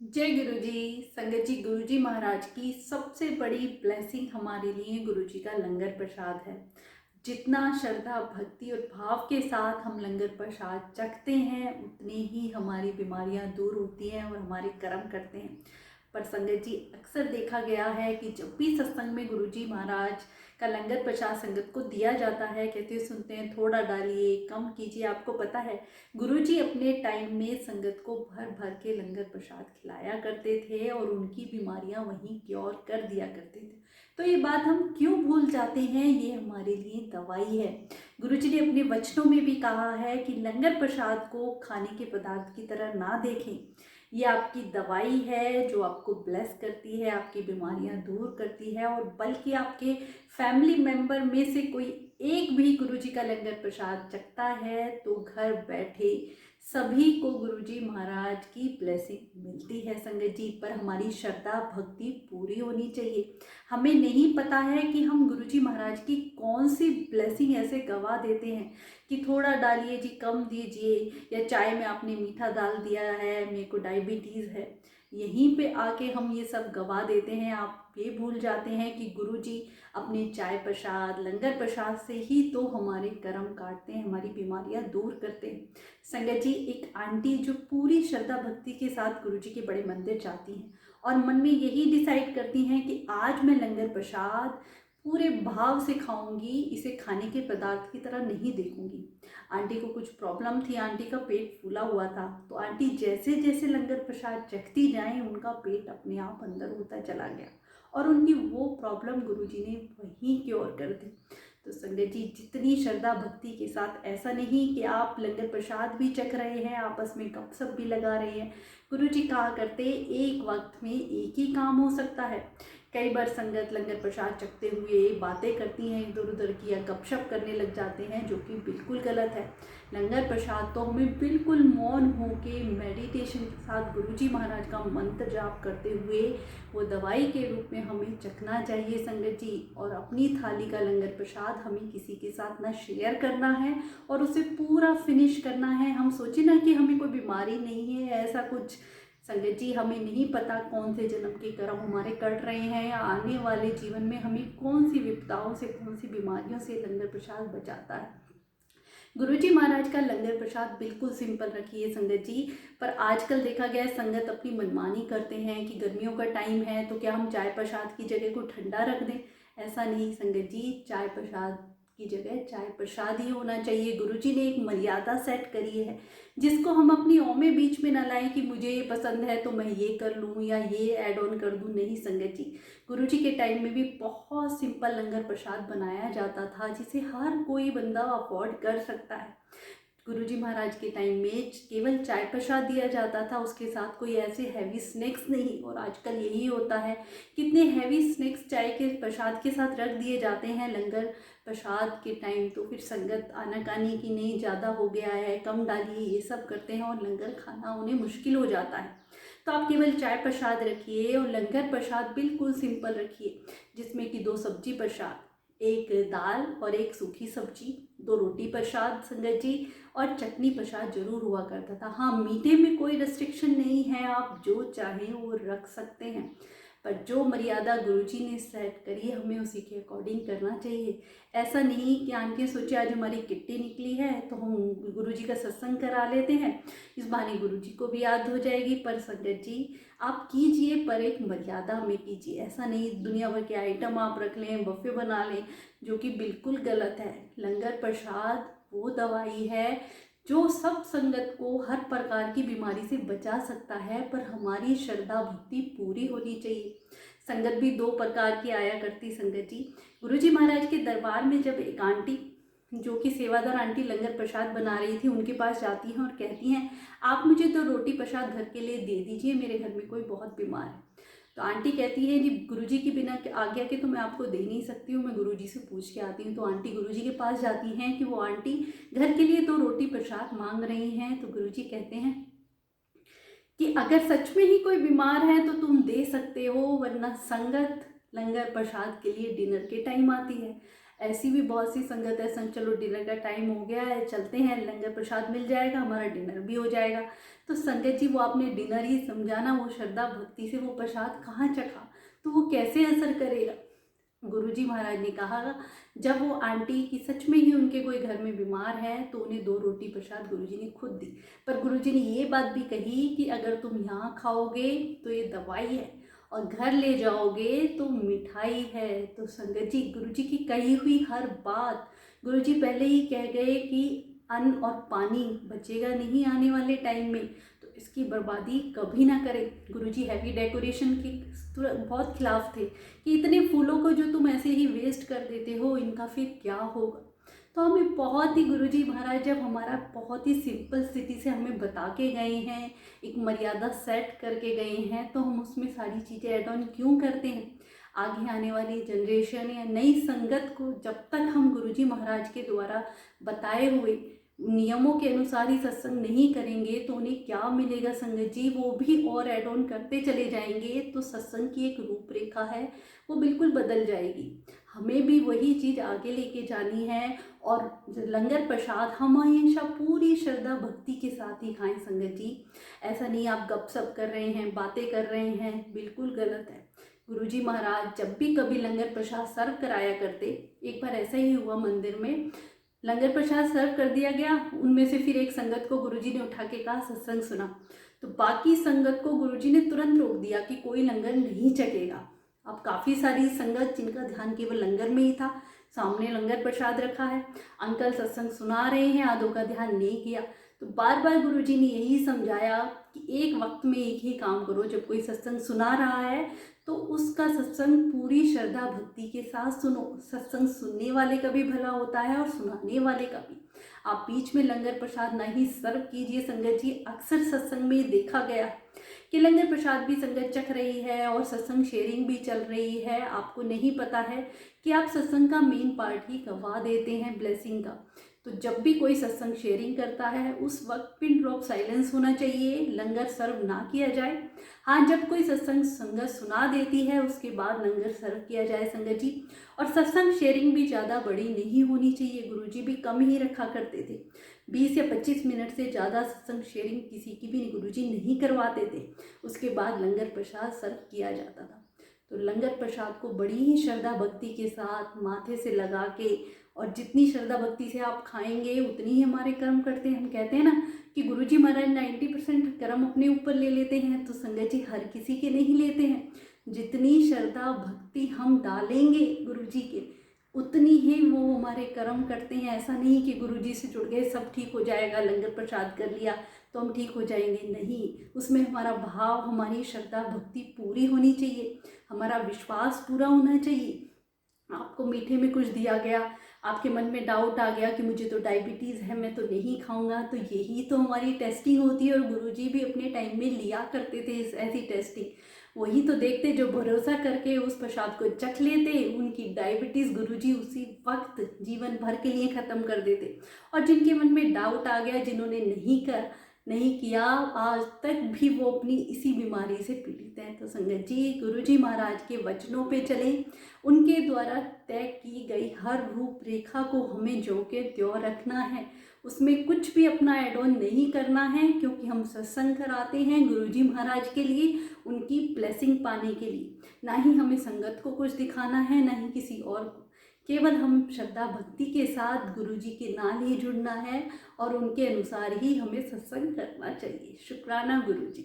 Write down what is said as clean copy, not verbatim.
जय गुरु जी। संगत जी, गुरु जी महाराज की सबसे बड़ी ब्लेसिंग हमारे लिए गुरु जी का लंगर प्रसाद है। जितना श्रद्धा भक्ति और भाव के साथ हम लंगर प्रसाद चखते हैं उतनी ही हमारी बीमारियां दूर होती हैं और हमारे कर्म करते हैं। पर संगत जी, अक्सर देखा गया है कि जब भी सत्संग में गुरु जी महाराज का लंगर प्रसाद संगत को दिया जाता है, कहते सुनते हैं थोड़ा डालिए, कम कीजिए। आपको पता है गुरुजी अपने टाइम में संगत को भर भर के लंगर प्रसाद खिलाया करते थे और उनकी बीमारियां वहीं क्योर कर दिया करते थे। तो ये बात हम क्यों भूल जाते हैं? ये हमारे लिए दवाई है। गुरुजी ने अपने वचनों में भी कहा है कि लंगर प्रसाद को खाने के पदार्थ की तरह ना देखें। ये आपकी दवाई है जो आपको ब्लेस करती है, आपकी बीमारियां दूर करती है। और बल्कि आपके फैमिली मेंबर में से कोई एक भी गुरुजी का लंगर प्रसाद चखता है तो घर बैठे सभी को गुरुजी महाराज की ब्लेसिंग मिलती है। संगत जी, पर हमारी श्रद्धा भक्ति पूरी होनी चाहिए। हमें नहीं पता है कि हम गुरुजी महाराज की कौन सी ब्लेसिंग ऐसे गवा देते हैं कि थोड़ा डालिए जी, कम दीजिए, या चाय में आपने मीठा डाल दिया है, मेरे को डायबिटीज़ है। यहीं पे आके हम ये सब गवा देते हैं। आप ये भूल जाते हैं कि गुरुजी अपने चाय प्रसाद लंगर प्रसाद से ही तो हमारे कर्म काटते हैं, हमारी बीमारियां दूर करते हैं। संगत जी, एक आंटी जो पूरी श्रद्धा भक्ति के साथ गुरुजी के बड़े मंदिर जाती हैं और मन में यही डिसाइड करती हैं कि आज मैं लंगर प्रसाद पूरे भाव से खाऊंगी, इसे खाने के पदार्थ की तरह नहीं देखूंगी। आंटी को कुछ प्रॉब्लम थी, आंटी का पेट फूला हुआ था। तो आंटी जैसे जैसे लंगर प्रसाद चखती जाएं उनका पेट अपने आप अंदर होता चला गया और उनकी वो प्रॉब्लम गुरुजी ने वहीं क्योर कर दी। तो संगत जी, जितनी श्रद्धा भक्ति के साथ, ऐसा नहीं कि आप लंगर प्रसाद भी चख रहे हैं, आपस में गपशप भी लगा रहे हैं। गुरुजी कहा करते एक वक्त में एक ही काम हो सकता है। कई बार संगत लंगर प्रसाद चखते हुए बातें करती हैं इधर उधर की, या गपशप करने लग जाते हैं, जो कि बिल्कुल गलत है। लंगर प्रसाद तो हमें बिल्कुल मौन होके मेडिटेशन के साथ गुरुजी महाराज का मंत्र जाप करते हुए वो दवाई के रूप में हमें चखना चाहिए संगत जी। और अपनी थाली का लंगर प्रसाद हमें किसी के साथ ना शेयर करना है और उसे पूरा फिनिश करना है। हम सोचे ना कि हमें कोई बीमारी नहीं है, ऐसा कुछ। संगत जी, हमें नहीं पता कौन से जन्म के कर्म हमारे कट रहे हैं या आने वाले जीवन में हमें कौन सी विपदाओं से, कौन सी बीमारियों से लंगर प्रसाद बचाता है। गुरुजी महाराज का लंगर प्रसाद बिल्कुल सिंपल रखिए संगत जी। पर आजकल देखा गया है संगत अपनी मनमानी करते हैं कि गर्मियों का टाइम है तो क्या हम चाय प्रसाद की जगह को ठंडा रख दें। ऐसा नहीं संगत जी, चाय प्रसाद की जगह चाय प्रसाद ही होना चाहिए। गुरुजी ने एक मर्यादा सेट करी है जिसको हम अपनी ओं में बीच में न लाएं कि मुझे ये पसंद है तो मैं ये कर लूँ या ये ऐड ऑन कर दूँ। नहीं संगत जी, गुरुजी के टाइम में भी बहुत सिंपल लंगर प्रसाद बनाया जाता था जिसे हर कोई बंदा अफोर्ड कर सकता है। गुरुजी महाराज के टाइम में केवल चाय प्रसाद दिया जाता था, उसके साथ कोई ऐसे हैवी स्नैक्स नहीं। और आजकल यही होता है, कितने हैवी स्नैक्स चाय के प्रसाद के साथ रख दिए जाते हैं लंगर प्रसाद के टाइम। तो फिर संगत आनाकानी की नहीं, ज़्यादा हो गया है, कम डालिए, ये सब करते हैं और लंगर खाना उन्हें मुश्किल हो जाता है। तो आप केवल चाय प्रसाद रखिए और लंगर प्रसाद बिल्कुल सिंपल रखिए, जिसमें कि 2 सब्जी प्रसाद, एक दाल और एक सूखी सब्जी, 2 रोटी प्रसाद संगत जी, और चटनी प्रसाद जरूर हुआ करता था। हाँ, मीठे में कोई रेस्ट्रिक्शन नहीं है, आप जो चाहें वो रख सकते हैं। पर जो मर्यादा गुरुजी ने सेट करी है हमें उसी के अकॉर्डिंग करना चाहिए। ऐसा नहीं कि आंटियाँ सोचे आज हमारी किट्टी निकली है तो हम गुरुजी का सत्संग करा लेते हैं, इस बहाने गुरुजी को भी याद हो जाएगी। पर संगत जी, आप कीजिए पर एक मर्यादा में कीजिए। ऐसा नहीं दुनिया भर के आइटम आप रख लें, बफे बना लें, जो कि बिल्कुल गलत है। लंगर प्रसाद वो दवाई है जो सब संगत को हर प्रकार की बीमारी से बचा सकता है। पर हमारी श्रद्धा भक्ति पूरी होनी चाहिए। संगत भी 2 प्रकार की आया करती संगत जी। गुरुजी महाराज के दरबार में जब एक आंटी, जो कि सेवादार आंटी लंगर प्रसाद बना रही थी, उनके पास जाती हैं और कहती हैं आप मुझे 2 रोटी प्रसाद घर के लिए दे दीजिए, मेरे घर में कोई बहुत बीमार है। तो आंटी कहती है जी, गुरुजी की बिना आज्ञा के तो मैं आपको दे नहीं सकती हूँ, मैं गुरुजी से पूछ के आती हूँ। तो आंटी गुरुजी के पास जाती हैं कि वो आंटी घर के लिए 2 रोटी प्रसाद मांग रही हैं। तो गुरुजी कहते हैं कि अगर सच में ही कोई बीमार है तो तुम दे सकते हो, वरना संगत लंगर प्रसाद के लिए डिनर के टाइम आती है। ऐसी भी बहुत सी संगत है, संग चलो डिनर का टाइम हो गया है, चलते हैं, लंगर प्रसाद मिल जाएगा, हमारा डिनर भी हो जाएगा। तो संगत जी वो आपने डिनर ही समझा ना, वो श्रद्धा भक्ति से वो प्रसाद कहाँ चखा, तो वो कैसे असर करेगा। गुरुजी महाराज ने कहा जब वो आंटी की सच में ही उनके कोई घर में बीमार है तो उन्हें 2 रोटी प्रसाद गुरुजी ने खुद दी, पर गुरुजी ने ये बात भी कही कि अगर तुम यहाँ खाओगे तो ये दवाई है और घर ले जाओगे तो मिठाई है। तो संगत जी गुरुजी की कही हुई हर बात, गुरुजी पहले ही कह गए कि अन्न और पानी बचेगा नहीं आने वाले टाइम में, तो इसकी बर्बादी कभी ना करें। गुरुजी हैवी डेकोरेशन के बहुत खिलाफ थे कि इतने फूलों को जो तुम ऐसे ही वेस्ट कर देते हो, इनका फिर क्या होगा। तो हमें बहुत ही गुरुजी महाराज जब हमारा बहुत ही सिंपल स्थिति से हमें बता के गए हैं, एक मर्यादा सेट करके गए हैं, तो हम उसमें सारी चीज़ें ऐड ऑन क्यों करते हैं। आगे आने वाली जनरेशन या नई संगत को जब तक हम गुरुजी महाराज के द्वारा बताए हुए नियमों के अनुसार ही सत्संग नहीं करेंगे तो उन्हें क्या मिलेगा संगत जी, वो भी और ऐड ऑन करते चले जाएंगे तो सत्संग की एक रूपरेखा है वो बिल्कुल बदल जाएगी। हमें भी वही चीज़ आगे लेके जानी है और लंगर प्रसाद हम हमेशा पूरी श्रद्धा भक्ति के साथ ही खाएं संगत जी। ऐसा नहीं आप गपशप कर रहे हैं, बातें कर रहे हैं, बिल्कुल गलत है। गुरुजी महाराज जब भी कभी लंगर प्रसाद सर्व कराया करते, एक बार ऐसा ही हुआ मंदिर में लंगर प्रसाद सर्व कर दिया गया, उनमें से फिर एक संगत को गुरुजी ने उठा के कहा सत्संग सुना, तो बाकी संगत को गुरुजी ने तुरंत रोक दिया कि कोई लंगर नहीं चखेगा। अब काफ़ी सारी संगत जिनका ध्यान केवल लंगर में ही था, सामने लंगर प्रसाद रखा है, अंकल सत्संग सुना रहे हैं, आधों का ध्यान नहीं किया। तो बार बार गुरुजी ने यही समझाया कि एक वक्त में एक ही काम करो, जब कोई सत्संग सुना रहा है तो उसका सत्संग पूरी श्रद्धा भक्ति के साथ सुनो। सत्संग सुनने वाले का भी भला होता है और सुनाने वाले का भी। आप बीच में लंगर प्रसाद नहीं सर्व कीजिए संगत जी। अक्सर सत्संग में देखा गया कि लंगर प्रसाद भी संगत चख रही है और सत्संग शेयरिंग भी चल रही है, आपको नहीं पता है कि आप सत्संग का मेन पार्ट ही गंवा देते हैं, ब्लेसिंग का। तो जब भी कोई सत्संग शेयरिंग करता है उस वक्त पिन ड्रॉप साइलेंस होना चाहिए, लंगर सर्व ना किया जाए। हाँ, जब कोई सत्संग संगत सुना देती है उसके बाद लंगर सर्व किया जाए संगत जी। और सत्संग शेयरिंग भी ज़्यादा बड़ी नहीं होनी चाहिए, गुरुजी भी कम ही रखा करते थे। 20 या 25 मिनट से ज़्यादा सत्संग शेयरिंग किसी की भी गुरुजी नहीं करवाते थे। उसके बाद लंगर प्रसाद सर्व किया जाता था। तो लंगर प्रसाद को बड़ी ही श्रद्धा भक्ति के साथ माथे से लगा के, और जितनी श्रद्धा भक्ति से आप खाएंगे उतनी ही हमारे कर्म करते हैं। हम कहते हैं ना कि गुरुजी महाराज 90% कर्म अपने ऊपर ले लेते हैं, तो संगत जी हर किसी के नहीं लेते हैं। जितनी श्रद्धा भक्ति हम डालेंगे गुरुजी के, उतनी ही वो हमारे कर्म करते हैं। ऐसा नहीं कि गुरुजी से जुड़ गए सब ठीक हो जाएगा, लंगर प्रसाद कर लिया तो हम ठीक हो जाएंगे, नहीं। उसमें हमारा भाव, हमारी श्रद्धा भक्ति पूरी होनी चाहिए, हमारा विश्वास पूरा होना चाहिए। आपको मीठे में कुछ दिया गया, आपके मन में डाउट आ गया कि मुझे तो डायबिटीज़ है, मैं तो नहीं खाऊंगा, तो यही तो हमारी टेस्टिंग होती है। और गुरुजी भी अपने टाइम में लिया करते थे ऐसी टेस्टिंग। वही तो देखते जो भरोसा करके उस प्रसाद को चख लेते, उनकी डायबिटीज़ गुरुजी उसी वक्त जीवन भर के लिए ख़त्म कर देते। और जिनके मन में डाउट आ गया, जिन्होंने नहीं किया, आज तक भी वो अपनी इसी बीमारी से पीड़ित हैं। तो संगत जी गुरुजी महाराज के वचनों पे चलें, उनके द्वारा तय की गई हर रूपरेखा को हमें जो के त्यों रखना है, उसमें कुछ भी अपना एड ऑन नहीं करना है, क्योंकि हम सत्संग कराते हैं गुरुजी महाराज के लिए, उनकी ब्लेसिंग पाने के लिए। ना ही हमें संगत को कुछ दिखाना है, ना ही किसी और को। केवल हम श्रद्धा भक्ति के साथ गुरुजी के नाल ही जुड़ना है और उनके अनुसार ही हमें सत्संग करना चाहिए। शुक्राना गुरुजी।